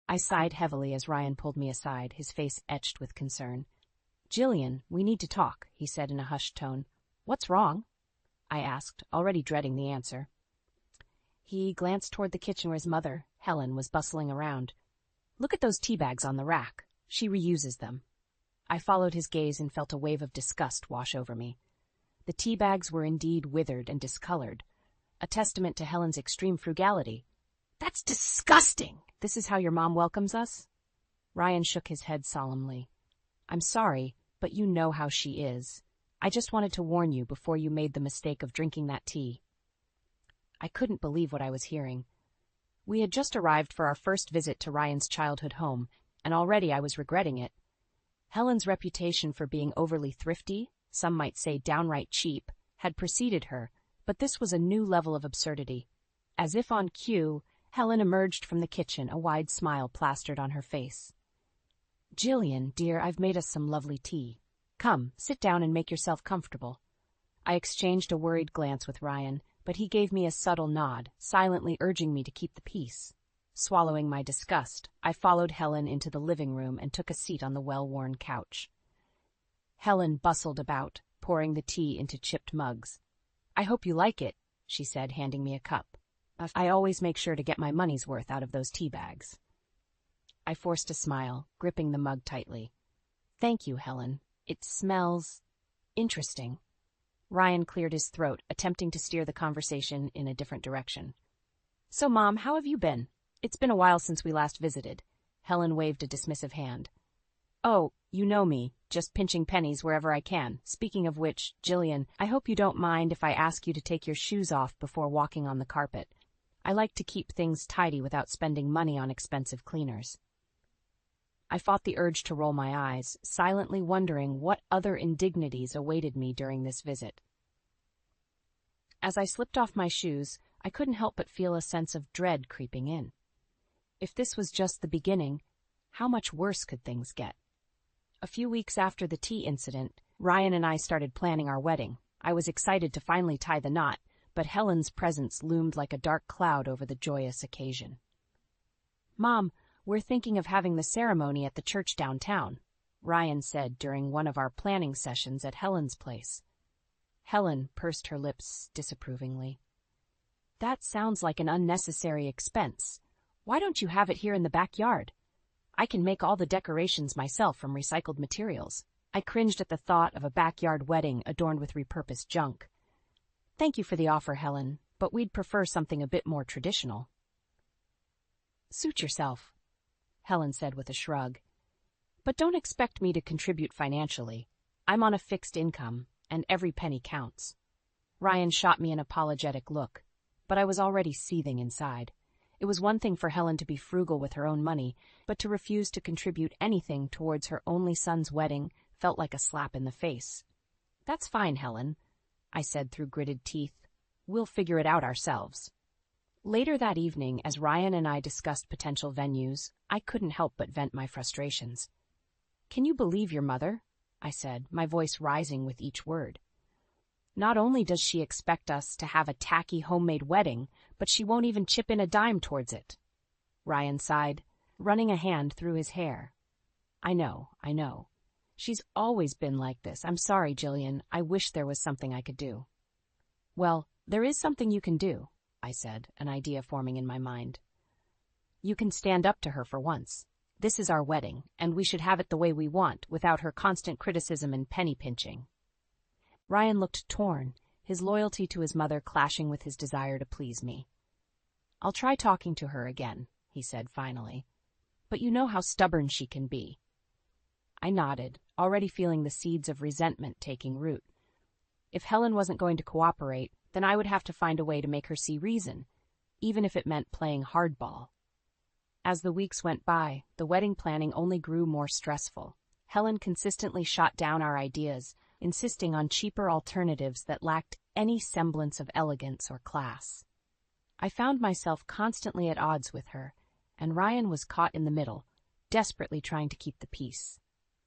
I sighed heavily as Ryan pulled me aside, his face etched with concern. "Jillian, we need to talk," he said in a hushed tone. "What's wrong?" I asked, already dreading the answer. He glanced toward the kitchen where his mother, Helen, was bustling around. "Look at those tea bags on the rack. She reuses them." I followed his gaze and felt a wave of disgust wash over me. The tea bags were indeed withered and discolored, a testament to Helen's extreme frugality. "That's disgusting! This is how your mom welcomes us?" Ryan shook his head solemnly. "I'm sorry, but you know how she is. I just wanted to warn you before you made the mistake of drinking that tea." I couldn't believe what I was hearing. We had just arrived for our first visit to Ryan's childhood home, and already I was regretting it. Helen's reputation for being overly thrifty, some might say downright cheap, had preceded her, but this was a new level of absurdity. As if on cue, Helen emerged from the kitchen, a wide smile plastered on her face. "Jillian, dear, I've made us some lovely tea. Come, sit down and make yourself comfortable." I exchanged a worried glance with Ryan, but he gave me a subtle nod, silently urging me to keep the peace. Swallowing my disgust, I followed Helen into the living room and took a seat on the well-worn couch. Helen bustled about, pouring the tea into chipped mugs. "I hope you like it," she said, handing me a cup. "I always make sure to get my money's worth out of those tea bags." I forced a smile, gripping the mug tightly. "Thank you, Helen. It smells interesting." Ryan cleared his throat, attempting to steer the conversation in a different direction. "So, Mom, how have you been? It's been a while since we last visited." Helen waved a dismissive hand. "Oh, you know me, just pinching pennies wherever I can. Speaking of which, Jillian, I hope you don't mind if I ask you to take your shoes off before walking on the carpet. I like to keep things tidy without spending money on expensive cleaners." I fought the urge to roll my eyes, silently wondering what other indignities awaited me during this visit. As I slipped off my shoes, I couldn't help but feel a sense of dread creeping in. If this was just the beginning, how much worse could things get? A few weeks after the tea incident, Ryan and I started planning our wedding. I was excited to finally tie the knot, but Helen's presence loomed like a dark cloud over the joyous occasion. "Mom, we're thinking of having the ceremony at the church downtown," Ryan said during one of our planning sessions at Helen's place. Helen pursed her lips disapprovingly. "That sounds like an unnecessary expense. Why don't you have it here in the backyard? I can make all the decorations myself from recycled materials." I cringed at the thought of a backyard wedding adorned with repurposed junk. "Thank you for the offer, Helen, but we'd prefer something a bit more traditional." "Suit yourself," Helen said with a shrug. "But don't expect me to contribute financially. I'm on a fixed income, and every penny counts." Ryan shot me an apologetic look, but I was already seething inside. It was one thing for Helen to be frugal with her own money, but to refuse to contribute anything towards her only son's wedding felt like a slap in the face. "That's fine, Helen," I said through gritted teeth. "We'll figure it out ourselves." Later that evening, as Ryan and I discussed potential venues, I couldn't help but vent my frustrations. "Can you believe your mother?" I said, my voice rising with each word. "Not only does she expect us to have a tacky homemade wedding, but she won't even chip in a dime towards it." Ryan sighed, running a hand through his hair. I know. She's always been like this. I'm sorry, Jillian. I wish there was something I could do." "Well, there is something you can do," I said, an idea forming in my mind. "You can stand up to her for once. This is our wedding, and we should have it the way we want, without her constant criticism and penny pinching." Ryan looked torn, his loyalty to his mother clashing with his desire to please me. "I'll try talking to her again," he said finally. "But you know how stubborn she can be." I nodded, already feeling the seeds of resentment taking root. If Helen wasn't going to cooperate, then I would have to find a way to make her see reason, even if it meant playing hardball. As the weeks went by, the wedding planning only grew more stressful. Helen consistently shot down our ideas, insisting on cheaper alternatives that lacked any semblance of elegance or class. I found myself constantly at odds with her, and Ryan was caught in the middle, desperately trying to keep the peace.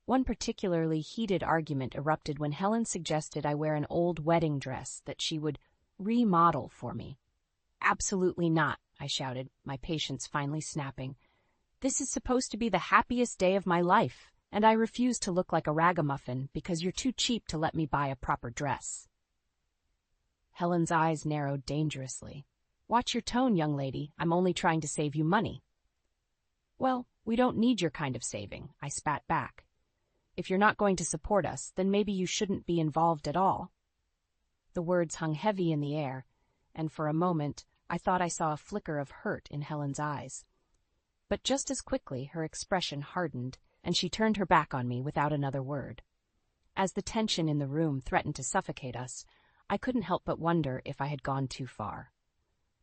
One particularly heated argument erupted when Helen suggested I wear an old wedding dress that she would remodel for me. "Absolutely not," I shouted, my patience finally snapping. This is supposed to be the happiest day of my life, and I refuse to look like a ragamuffin because you're too cheap to let me buy a proper dress." Helen's eyes narrowed dangerously. "Watch your tone, young lady. I'm only trying to save you money." "Well, we don't need your kind of saving," I spat back. "If you're not going to support us, then maybe you shouldn't be involved at all." The words hung heavy in the air, and for a moment I thought I saw a flicker of hurt in Helen's eyes. But just as quickly her expression hardened, and she turned her back on me without another word. As the tension in the room threatened to suffocate us, I couldn't help but wonder if I had gone too far.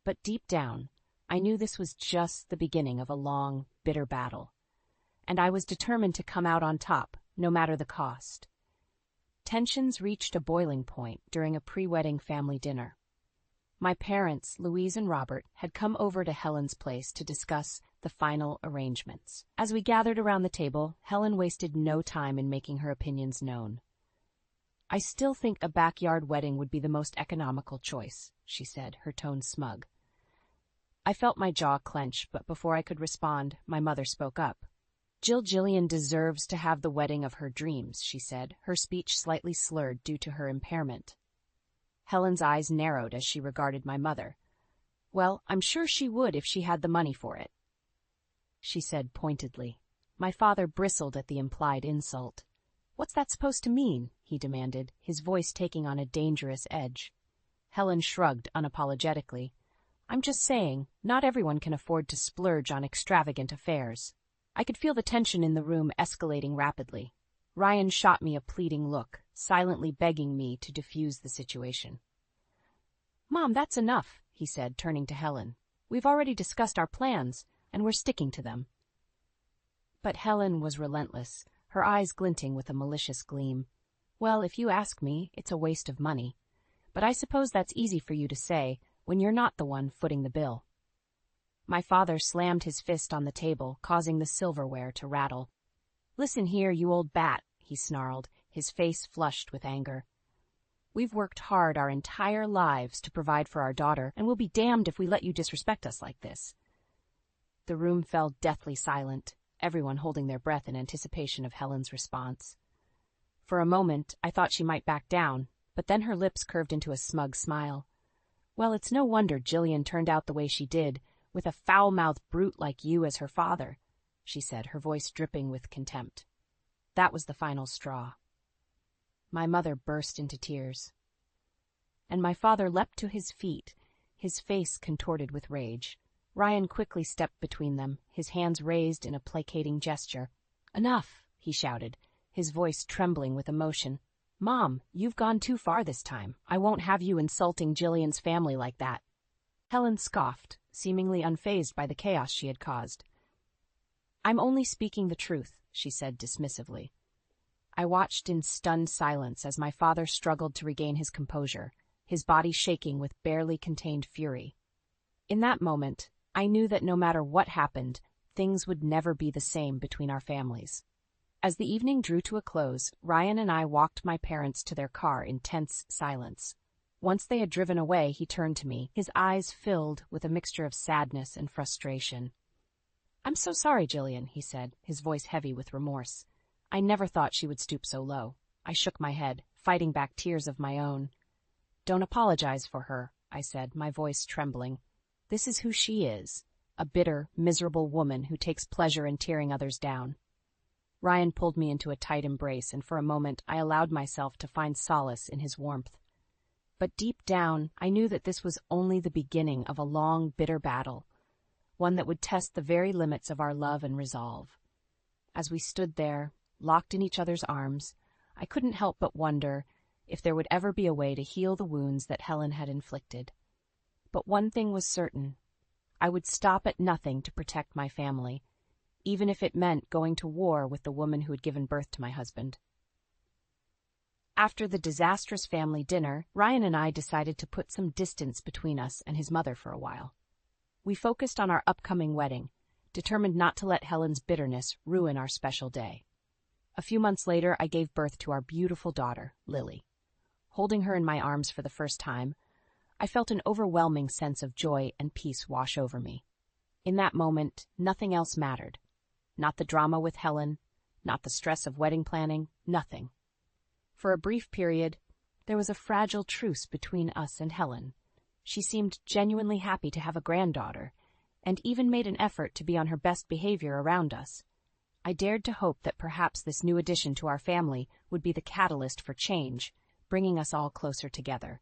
But deep down, I knew this was just the beginning of a long, bitter battle, and I was determined to come out on top, no matter the cost. Tensions reached a boiling point during a pre-wedding family dinner. My parents, Louise and Robert, had come over to Helen's place to discuss the final arrangements. As we gathered around the table, Helen wasted no time in making her opinions known. "I still think a backyard wedding would be the most economical choice," she said, her tone smug. I felt my jaw clench, but before I could respond, my mother spoke up. Jillian deserves to have the wedding of her dreams," she said, her speech slightly slurred due to her impairment. Helen's eyes narrowed as she regarded my mother. "Well, I'm sure she would if she had the money for it," she said pointedly. My father bristled at the implied insult. "What's that supposed to mean?" he demanded, his voice taking on a dangerous edge. Helen shrugged unapologetically. "I'm just saying, not everyone can afford to splurge on extravagant affairs." I could feel the tension in the room escalating rapidly. Ryan shot me a pleading look, silently begging me to defuse the situation. "Mom, that's enough," he said, turning to Helen. "We've already discussed our plans, and we're sticking to them." But Helen was relentless, her eyes glinting with a malicious gleam. "Well, if you ask me, it's a waste of money. But I suppose that's easy for you to say when you're not the one footing the bill." My father slammed his fist on the table, causing the silverware to rattle. "Listen here, you old bat," he snarled, his face flushed with anger. "We've worked hard our entire lives to provide for our daughter, and we'll be damned if we let you disrespect us like this." The room fell deathly silent, everyone holding their breath in anticipation of Helen's response. For a moment, I thought she might back down, but then her lips curved into a smug smile. "Well, it's no wonder Jillian turned out the way she did, with a foul-mouthed brute like you as her father," she said, her voice dripping with contempt. That was the final straw. My mother burst into tears, and my father leapt to his feet, his face contorted with rage. Ryan quickly stepped between them, his hands raised in a placating gesture. "Enough," he shouted, his voice trembling with emotion. "Mom, you've gone too far this time. I won't have you insulting Jillian's family like that." Helen scoffed, seemingly unfazed by the chaos she had caused. "I'm only speaking the truth," she said dismissively. I watched in stunned silence as my father struggled to regain his composure, his body shaking with barely contained fury. In that moment, I knew that no matter what happened, things would never be the same between our families. As the evening drew to a close, Ryan and I walked my parents to their car in tense silence. Once they had driven away, he turned to me, his eyes filled with a mixture of sadness and frustration. "I'm so sorry, Jillian," he said, his voice heavy with remorse. "I never thought she would stoop so low." I shook my head, fighting back tears of my own. "Don't apologize for her," I said, my voice trembling. "This is who she is, a bitter, miserable woman who takes pleasure in tearing others down." Ryan pulled me into a tight embrace, and for a moment I allowed myself to find solace in his warmth. But deep down, I knew that this was only the beginning of a long, bitter battle, one that would test the very limits of our love and resolve. As we stood there, locked in each other's arms, I couldn't help but wonder if there would ever be a way to heal the wounds that Helen had inflicted. But one thing was certain. I would stop at nothing to protect my family, even if it meant going to war with the woman who had given birth to my husband. After the disastrous family dinner, Ryan and I decided to put some distance between us and his mother for a while. We focused on our upcoming wedding, determined not to let Helen's bitterness ruin our special day. A few months later, I gave birth to our beautiful daughter, Lily. Holding her in my arms for the first time, I felt an overwhelming sense of joy and peace wash over me. In that moment, nothing else mattered. Not the drama with Helen, not the stress of wedding planning, nothing. For a brief period, there was a fragile truce between us and Helen. She seemed genuinely happy to have a granddaughter, and even made an effort to be on her best behavior around us. I dared to hope that perhaps this new addition to our family would be the catalyst for change, bringing us all closer together.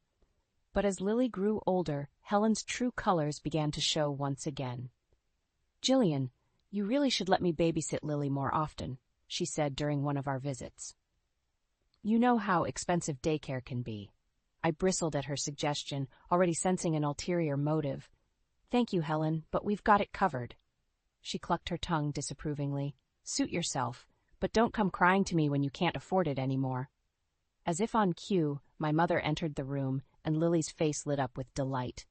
But as Lily grew older, Helen's true colors began to show once again. "Jillian, you really should let me babysit Lily more often," she said during one of our visits. "You know how expensive daycare can be." I bristled at her suggestion, already sensing an ulterior motive. "Thank you, Helen, but we've got it covered." She clucked her tongue disapprovingly. "Suit yourself, but don't come crying to me when you can't afford it anymore." As if on cue, my mother entered the room, and Lily's face lit up with delight.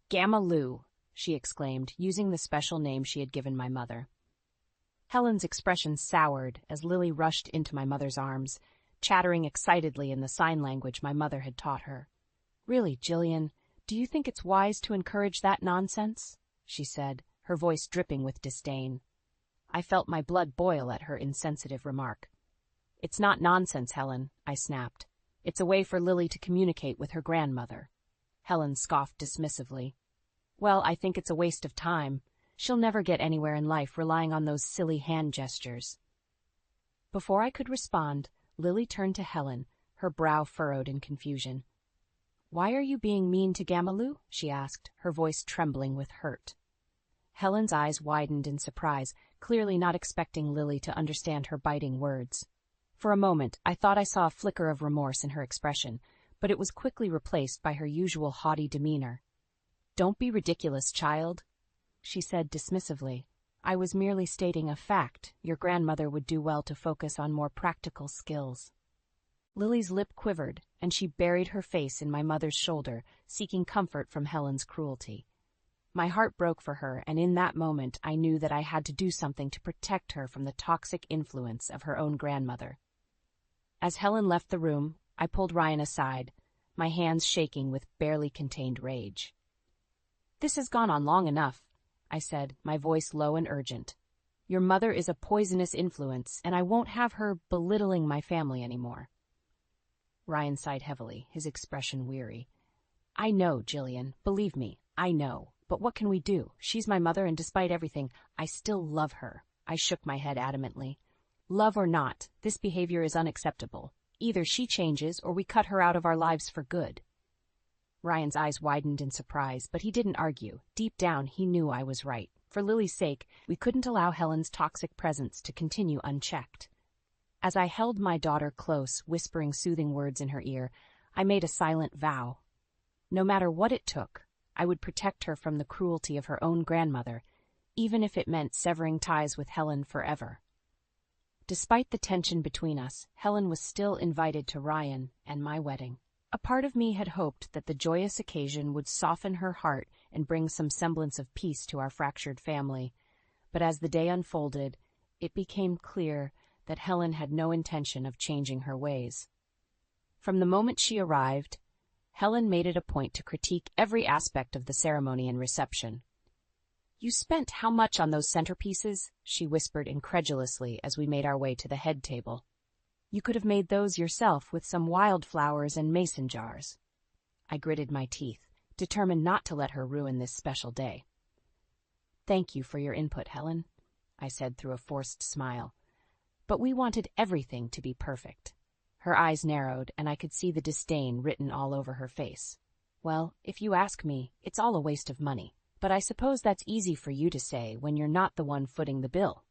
"Gamma Lou," she exclaimed, using the special name she had given my mother. Helen's expression soured as Lily rushed into my mother's arms, chattering excitedly in the sign language my mother had taught her. "Really, Jillian, do you think it's wise to encourage that nonsense?" she said, her voice dripping with disdain. I felt my blood boil at her insensitive remark. "It's not nonsense, Helen," I snapped. "It's a way for Lily to communicate with her grandmother." Helen scoffed dismissively. "Well, I think it's a waste of time. She'll never get anywhere in life relying on those silly hand gestures." Before I could respond, Lily turned to Helen, her brow furrowed in confusion. "Why are you being mean to Gamalou?" she asked, her voice trembling with hurt. Helen's eyes widened in surprise, clearly not expecting Lily to understand her biting words. For a moment, I thought I saw a flicker of remorse in her expression, but it was quickly replaced by her usual haughty demeanor. "Don't be ridiculous, child," she said dismissively. "I was merely stating a fact. Your grandmother would do well to focus on more practical skills." Lily's lip quivered, and she buried her face in my mother's shoulder, seeking comfort from Helen's cruelty. My heart broke for her, and in that moment I knew that I had to do something to protect her from the toxic influence of her own grandmother. As Helen left the room, I pulled Ryan aside, my hands shaking with barely contained rage. "This has gone on long enough," I said, my voice low and urgent. "Your mother is a poisonous influence, and I won't have her belittling my family anymore." Ryan sighed heavily, his expression weary. "I know, Jillian. Believe me, I know. But what can we do? She's my mother, and despite everything, I still love her." I shook my head adamantly. "Love or not, this behavior is unacceptable. Either she changes, or we cut her out of our lives for good." Ryan's eyes widened in surprise, but he didn't argue. Deep down, he knew I was right. For Lily's sake, we couldn't allow Helen's toxic presence to continue unchecked. As I held my daughter close, whispering soothing words in her ear, I made a silent vow. No matter what it took, I would protect her from the cruelty of her own grandmother, even if it meant severing ties with Helen forever. Despite the tension between us, Helen was still invited to Ryan and my wedding. A part of me had hoped that the joyous occasion would soften her heart and bring some semblance of peace to our fractured family. But as the day unfolded, it became clear that Helen had no intention of changing her ways. From the moment she arrived, Helen made it a point to critique every aspect of the ceremony and reception. "You spent how much on those centerpieces?" she whispered incredulously as we made our way to the head table. "You could have made those yourself with some wildflowers and mason jars." I gritted my teeth, determined not to let her ruin this special day. "Thank you for your input, Helen," I said through a forced smile. "But we wanted everything to be perfect." Her eyes narrowed, and I could see the disdain written all over her face. "Well, if you ask me, it's all a waste of money. But I suppose that's easy for you to say when you're not the one footing the bill."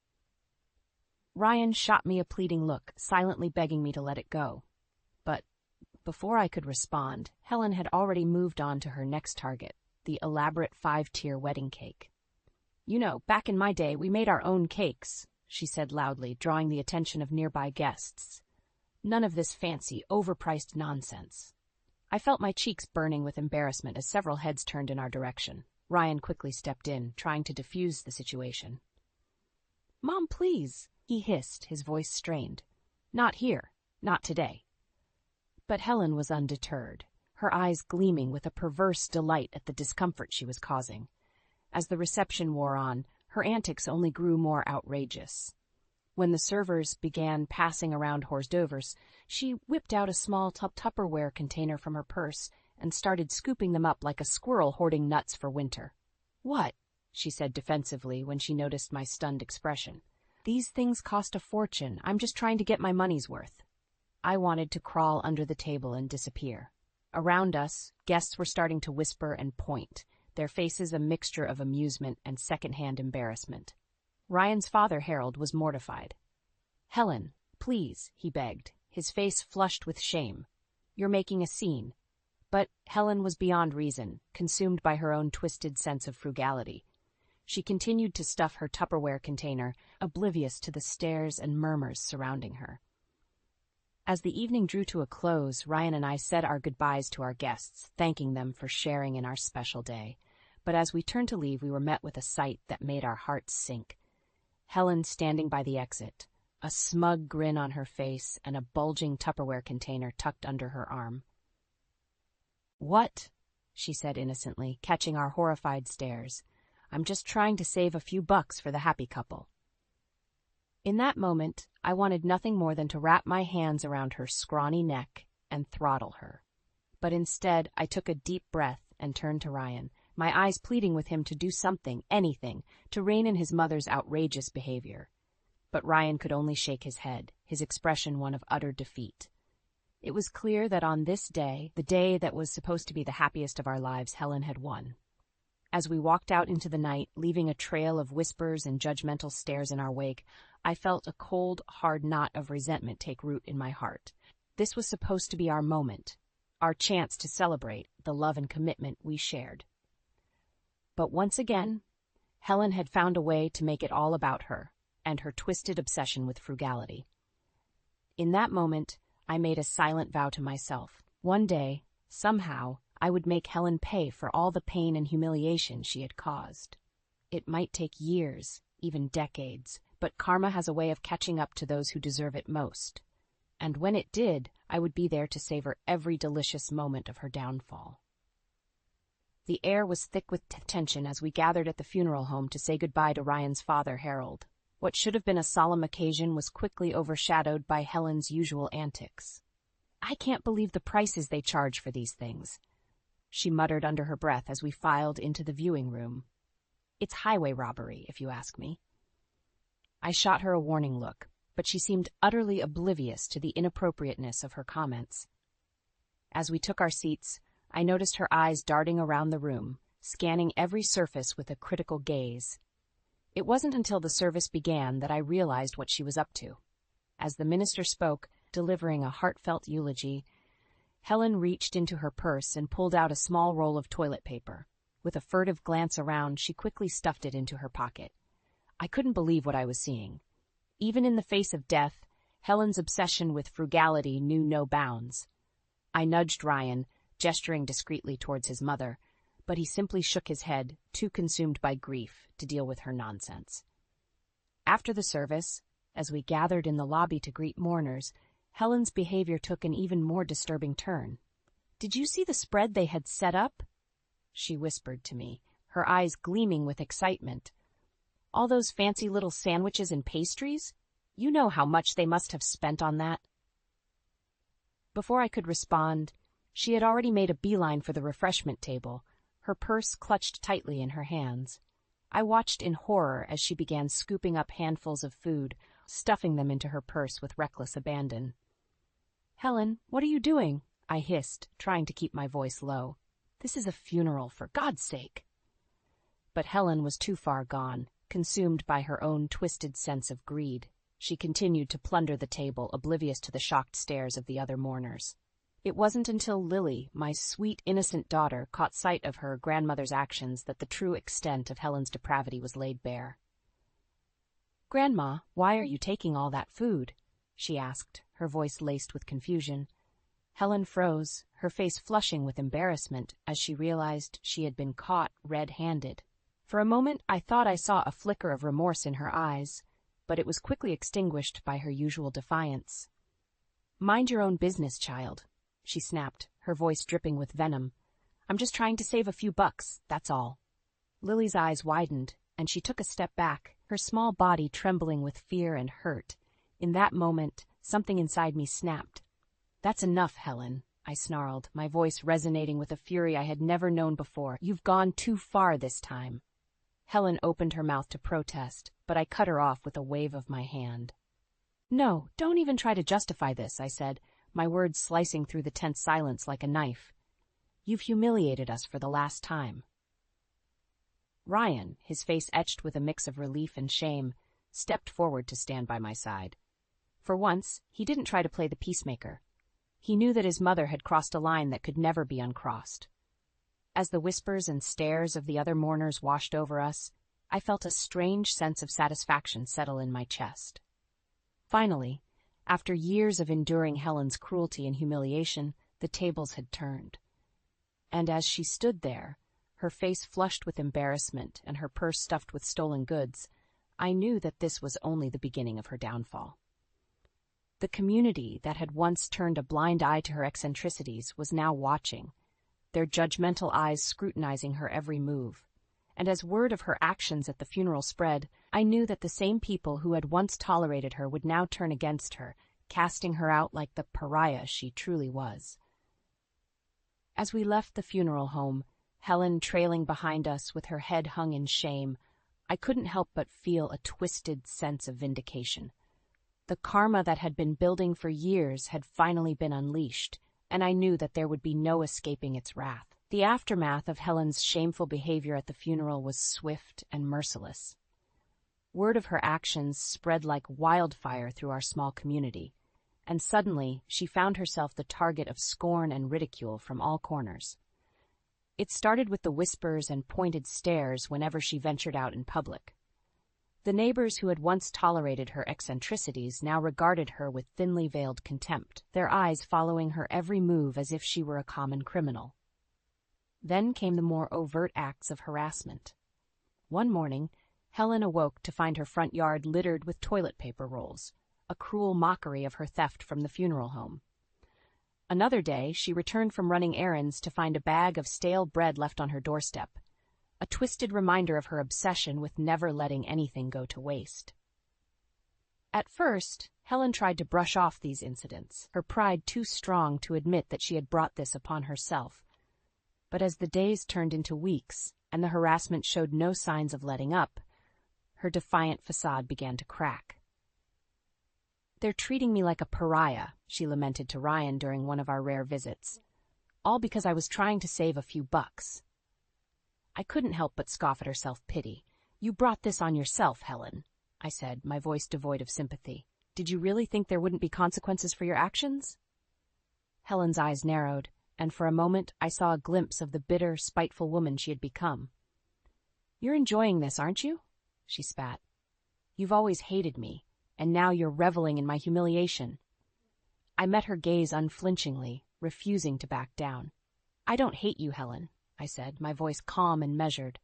Ryan shot me a pleading look, silently begging me to let it go. But before I could respond, Helen had already moved on to her next target, the elaborate 5-tier wedding cake. "You know, back in my day, we made our own cakes," she said loudly, drawing the attention of nearby guests. "None of this fancy, overpriced nonsense." I felt my cheeks burning with embarrassment as several heads turned in our direction. Ryan quickly stepped in, trying to defuse the situation. "Mom, please," he hissed, his voice strained. "Not here. Not today." But Helen was undeterred, her eyes gleaming with a perverse delight at the discomfort she was causing. As the reception wore on, her antics only grew more outrageous. When the servers began passing around hors d'oeuvres, she whipped out a small Tupperware container from her purse and started scooping them up like a squirrel hoarding nuts for winter. "What?" she said defensively when she noticed my stunned expression. "These things cost a fortune. I'm just trying to get my money's worth." I wanted to crawl under the table and disappear. Around us, guests were starting to whisper and point, their faces a mixture of amusement and second-hand embarrassment. Ryan's father, Harold, was mortified. "Helen, please," he begged, his face flushed with shame. "You're making a scene." But Helen was beyond reason, consumed by her own twisted sense of frugality. She continued to stuff her Tupperware container, oblivious to the stares and murmurs surrounding her. As the evening drew to a close, Ryan and I said our goodbyes to our guests, thanking them for sharing in our special day. But as we turned to leave, we were met with a sight that made our hearts sink. Helen standing by the exit, a smug grin on her face and a bulging Tupperware container tucked under her arm. "What?" she said innocently, catching our horrified stares. "I'm just trying to save a few bucks for the happy couple." In that moment, I wanted nothing more than to wrap my hands around her scrawny neck and throttle her. But instead, I took a deep breath and turned to Ryan, my eyes pleading with him to do something, anything, to rein in his mother's outrageous behavior. But Ryan could only shake his head, his expression one of utter defeat. It was clear that on this day, the day that was supposed to be the happiest of our lives, Helen had won. As we walked out into the night, leaving a trail of whispers and judgmental stares in our wake, I felt a cold, hard knot of resentment take root in my heart. This was supposed to be our moment, our chance to celebrate the love and commitment we shared. But once again, Helen had found a way to make it all about her and her twisted obsession with frugality. In that moment, I made a silent vow to myself. One day, somehow, I would make Helen pay for all the pain and humiliation she had caused. It might take years, even decades, but karma has a way of catching up to those who deserve it most. And when it did, I would be there to savor every delicious moment of her downfall. The air was thick with tension as we gathered at the funeral home to say goodbye to Ryan's father, Harold. What should have been a solemn occasion was quickly overshadowed by Helen's usual antics. "I can't believe the prices they charge for these things," she muttered under her breath as we filed into the viewing room. "It's highway robbery, if you ask me." I shot her a warning look, but she seemed utterly oblivious to the inappropriateness of her comments. As we took our seats, I noticed her eyes darting around the room, scanning every surface with a critical gaze. It wasn't until the service began that I realized what she was up to. As the minister spoke, delivering a heartfelt eulogy, Helen reached into her purse and pulled out a small roll of toilet paper. With a furtive glance around, she quickly stuffed it into her pocket. I couldn't believe what I was seeing. Even in the face of death, Helen's obsession with frugality knew no bounds. I nudged Ryan, gesturing discreetly towards his mother, but he simply shook his head, too consumed by grief to deal with her nonsense. After the service, as we gathered in the lobby to greet mourners, Helen's behavior took an even more disturbing turn. "Did you see the spread they had set up?" she whispered to me, her eyes gleaming with excitement. "All those fancy little sandwiches and pastries? You know how much they must have spent on that." Before I could respond, she had already made a beeline for the refreshment table, her purse clutched tightly in her hands. I watched in horror as she began scooping up handfuls of food, stuffing them into her purse with reckless abandon. "Helen, what are you doing?" I hissed, trying to keep my voice low. "This is a funeral, for God's sake." But Helen was too far gone, consumed by her own twisted sense of greed. She continued to plunder the table, oblivious to the shocked stares of the other mourners. It wasn't until Lily, my sweet, innocent daughter, caught sight of her grandmother's actions that the true extent of Helen's depravity was laid bare. "Grandma, why are you taking all that food?" she asked, her voice laced with confusion. Helen froze, her face flushing with embarrassment as she realized she had been caught red-handed. For a moment, I thought I saw a flicker of remorse in her eyes, but it was quickly extinguished by her usual defiance. "Mind your own business, child," she snapped, her voice dripping with venom. "I'm just trying to save a few bucks, that's all." Lily's eyes widened, and she took a step back, her small body trembling with fear and hurt. In that moment, something inside me snapped. "That's enough, Helen," I snarled, my voice resonating with a fury I had never known before. "You've gone too far this time." Helen opened her mouth to protest, but I cut her off with a wave of my hand. "No, don't even try to justify this," I said, my words slicing through the tense silence like a knife. "You've humiliated us for the last time." Ryan, his face etched with a mix of relief and shame, stepped forward to stand by my side. For once, he didn't try to play the peacemaker. He knew that his mother had crossed a line that could never be uncrossed. As the whispers and stares of the other mourners washed over us, I felt a strange sense of satisfaction settle in my chest. Finally, after years of enduring Helen's cruelty and humiliation, the tables had turned. And as she stood there, her face flushed with embarrassment and her purse stuffed with stolen goods, I knew that this was only the beginning of her downfall. The community that had once turned a blind eye to her eccentricities was now watching, their judgmental eyes scrutinizing her every move. And as word of her actions at the funeral spread, I knew that the same people who had once tolerated her would now turn against her, casting her out like the pariah she truly was. As we left the funeral home, Helen trailing behind us with her head hung in shame, I couldn't help but feel a twisted sense of vindication. The karma that had been building for years had finally been unleashed, and I knew that there would be no escaping its wrath. The aftermath of Helen's shameful behavior at the funeral was swift and merciless. Word of her actions spread like wildfire through our small community, and suddenly she found herself the target of scorn and ridicule from all corners. It started with the whispers and pointed stares whenever she ventured out in public. The neighbors who had once tolerated her eccentricities now regarded her with thinly veiled contempt, their eyes following her every move as if she were a common criminal. Then came the more overt acts of harassment. One morning, Helen awoke to find her front yard littered with toilet paper rolls, a cruel mockery of her theft from the funeral home. Another day, she returned from running errands to find a bag of stale bread left on her doorstep, a twisted reminder of her obsession with never letting anything go to waste. At first, Helen tried to brush off these incidents, her pride too strong to admit that she had brought this upon herself. But as the days turned into weeks, and the harassment showed no signs of letting up, her defiant facade began to crack. "They're treating me like a pariah," she lamented to Ryan during one of our rare visits. "All because I was trying to save a few bucks." I couldn't help but scoff at her self-pity. "You brought this on yourself, Helen," I said, my voice devoid of sympathy. "Did you really think there wouldn't be consequences for your actions?" Helen's eyes narrowed, and for a moment I saw a glimpse of the bitter, spiteful woman she had become. "You're enjoying this, aren't you?" she spat. "You've always hated me, and now you're reveling in my humiliation." I met her gaze unflinchingly, refusing to back down. "I don't hate you, Helen," I said, my voice calm and measured.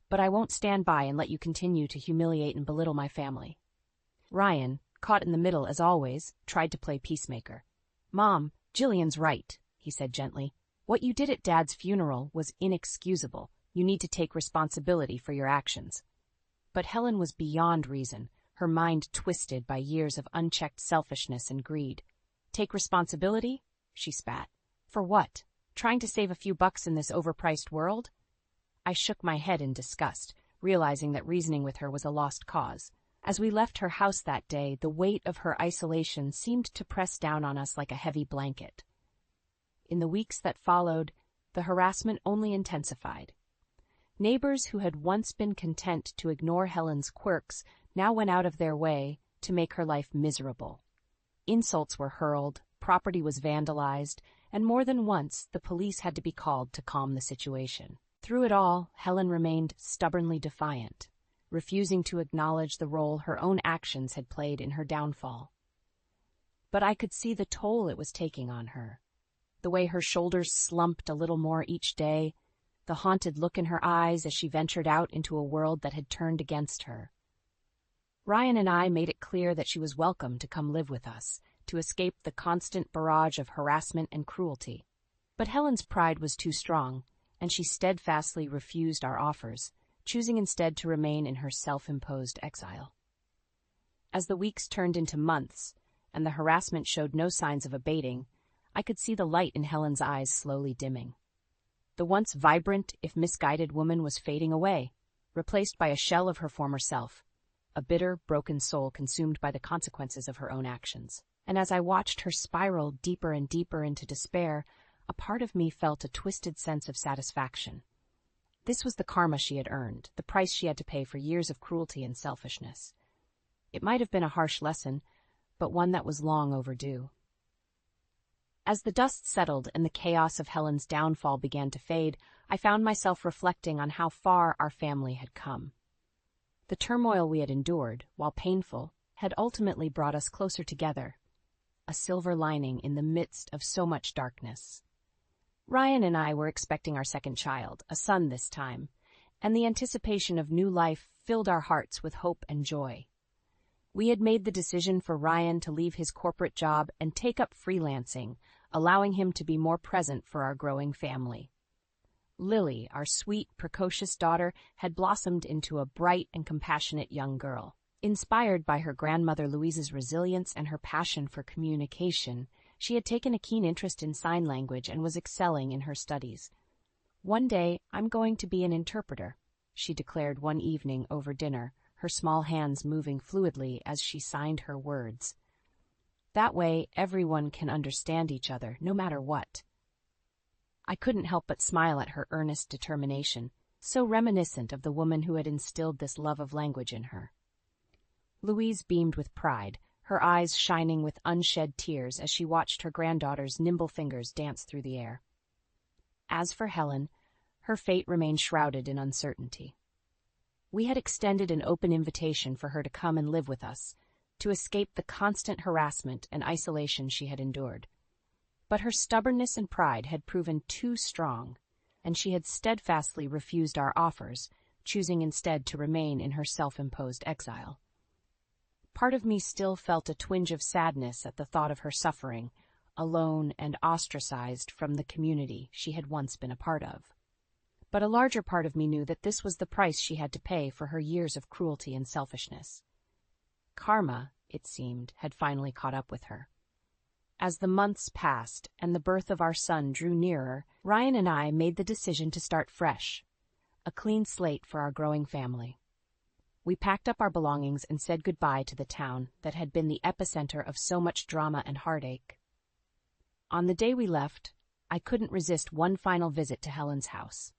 "But I won't stand by and let you continue to humiliate and belittle my family." Ryan, caught in the middle as always, tried to play peacemaker. "Mom, Jillian's right," he said gently. "What you did at Dad's funeral was inexcusable. You need to take responsibility for your actions." But Helen was beyond reason, her mind twisted by years of unchecked selfishness and greed. "Take responsibility?" she spat. "For what? Trying to save a few bucks in this overpriced world?" I shook my head in disgust, realizing that reasoning with her was a lost cause. As we left her house that day, the weight of her isolation seemed to press down on us like a heavy blanket. In the weeks that followed, the harassment only intensified. Neighbors who had once been content to ignore Helen's quirks now went out of their way to make her life miserable. Insults were hurled, property was vandalized, and more than once the police had to be called to calm the situation. Through it all, Helen remained stubbornly defiant, refusing to acknowledge the role her own actions had played in her downfall. But I could see the toll it was taking on her. The way her shoulders slumped a little more each day, the haunted look in her eyes as she ventured out into a world that had turned against her. Ryan and I made it clear that she was welcome to come live with us, to escape the constant barrage of harassment and cruelty. But Helen's pride was too strong, and she steadfastly refused our offers, choosing instead to remain in her self-imposed exile. As the weeks turned into months, and the harassment showed no signs of abating, I could see the light in Helen's eyes slowly dimming. The once vibrant, if misguided woman was fading away, replaced by a shell of her former self, a bitter, broken soul consumed by the consequences of her own actions. And as I watched her spiral deeper and deeper into despair, a part of me felt a twisted sense of satisfaction. This was the karma she had earned, the price she had to pay for years of cruelty and selfishness. It might have been a harsh lesson, but one that was long overdue. As the dust settled and the chaos of Helen's downfall began to fade, I found myself reflecting on how far our family had come. The turmoil we had endured, while painful, had ultimately brought us closer together, a silver lining in the midst of so much darkness. Ryan and I were expecting our second child, a son this time, and the anticipation of new life filled our hearts with hope and joy. We had made the decision for Ryan to leave his corporate job and take up freelancing, allowing him to be more present for our growing family. Lily, our sweet, precocious daughter, had blossomed into a bright and compassionate young girl. Inspired by her grandmother Louise's resilience and her passion for communication, she had taken a keen interest in sign language and was excelling in her studies. "One day, I'm going to be an interpreter," she declared one evening over dinner, her small hands moving fluidly as she signed her words. "That way, everyone can understand each other, no matter what." I couldn't help but smile at her earnest determination, so reminiscent of the woman who had instilled this love of language in her. Louise beamed with pride, her eyes shining with unshed tears as she watched her granddaughter's nimble fingers dance through the air. As for Helen, her fate remained shrouded in uncertainty. We had extended an open invitation for her to come and live with us, to escape the constant harassment and isolation she had endured. But her stubbornness and pride had proven too strong, and she had steadfastly refused our offers, choosing instead to remain in her self-imposed exile. Part of me still felt a twinge of sadness at the thought of her suffering, alone and ostracized from the community she had once been a part of. But a larger part of me knew that this was the price she had to pay for her years of cruelty and selfishness. Karma, it seemed, had finally caught up with her. As the months passed and the birth of our son drew nearer, Ryan and I made the decision to start fresh, a clean slate for our growing family. We packed up our belongings and said goodbye to the town that had been the epicenter of so much drama and heartache. On the day we left, I couldn't resist one final visit to Helen's house.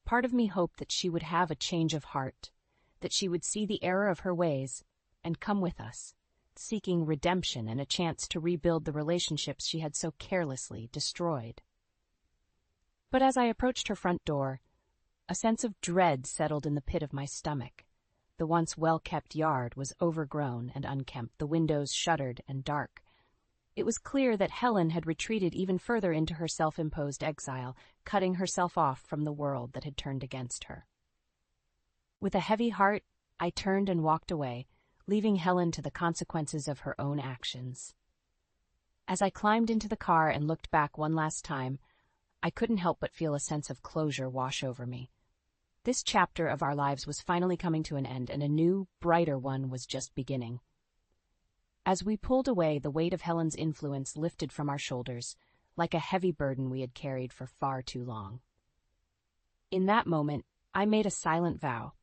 Part of me hoped that she would have a change of heart, that she would see the error of her ways and come with us, seeking redemption and a chance to rebuild the relationships she had so carelessly destroyed. But as I approached her front door, a sense of dread settled in the pit of my stomach. The once well-kept yard was overgrown and unkempt, the windows shuttered and dark. It was clear that Helen had retreated even further into her self-imposed exile, cutting herself off from the world that had turned against her. With a heavy heart, I turned and walked away, leaving Helen to the consequences of her own actions. As I climbed into the car and looked back one last time, I couldn't help but feel a sense of closure wash over me. This chapter of our lives was finally coming to an end, and a new, brighter one was just beginning. As we pulled away, the weight of Helen's influence lifted from our shoulders, like a heavy burden we had carried for far too long. In that moment, I made a silent vow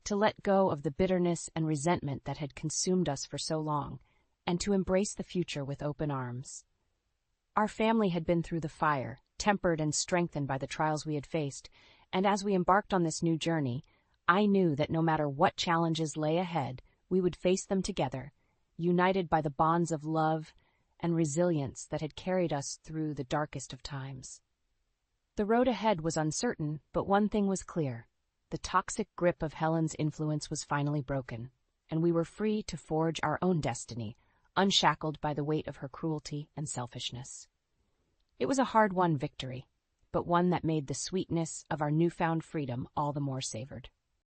to let go of the bitterness and resentment that had consumed us for so long, and to embrace the future with open arms. Our family had been through the fire, tempered and strengthened by the trials we had faced, and as we embarked on this new journey, I knew that no matter what challenges lay ahead, we would face them together, united by the bonds of love and resilience that had carried us through the darkest of times. The road ahead was uncertain, but one thing was clear. The toxic grip of Helen's influence was finally broken, and we were free to forge our own destiny, unshackled by the weight of her cruelty and selfishness. It was a hard-won victory, but one that made the sweetness of our newfound freedom all the more savored.